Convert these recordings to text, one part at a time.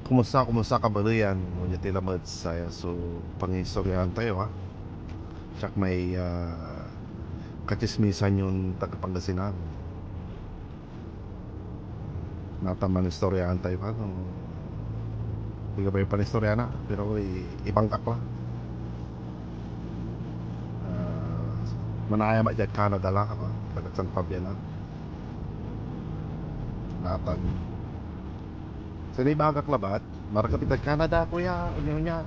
Kumusta kabaluyan? Ngunya tilamad saya so pangistoryahan tayo ha. Tsak may kachismisan yung taga Pangasinan. Nataman istoryahan tayo ha. No? Hindi ka ba yung panistorya na? Pero ibang kakla. Manaya ba dyan Canada lang ha? Tagasan Fabian ha? Natan. Sa so, ibang labat, marakapit at Canada kuya. Unya.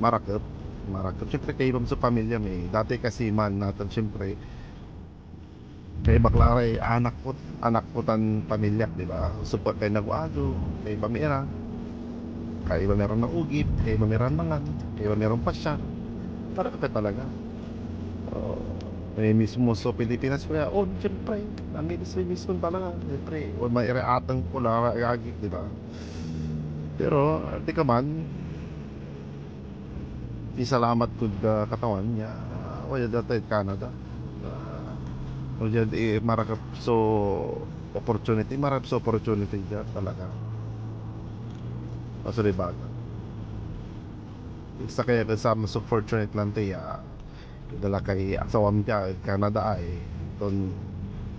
Marakap. Marakap. Siyempre kayo sa pamilya may. Dati kasi man natin siyempre kay baklaray anak ko tan pamilya di ba support kay nagwado kay pamira kay iba meron ng ugip kay iba meron mangan kay iba meron pasya para ka talaga oh, may mismo so Pilipinas kuya oh siyempre ang mismo talaga siyempre o may reatang ko lang agig di ba pero di ka man isalamat ko katawan niya wala dati Canada o dyan marakap so opportunity marap so opportunity dyan talaga o sa libaga isa kaya kasama sa fortunate lang tayo dala kay asawam ka Canada ay don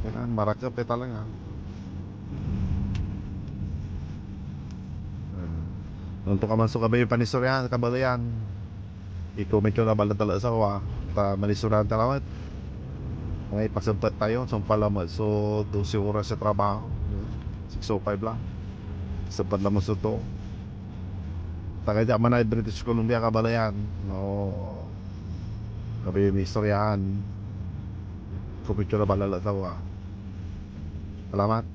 yan marakap talaga nung ka man so kabay panistoryan kabalayan i-comment ko na balang tala asawa ta manistoryan talamat ngay pagsabtat tayo sa palamat so 12 oras sa trabaho 6:05 lang sabat naman sa to taga dyan man ay British Columbia kabalayan no kabi may istoryahan comment ko na balala tawa salamat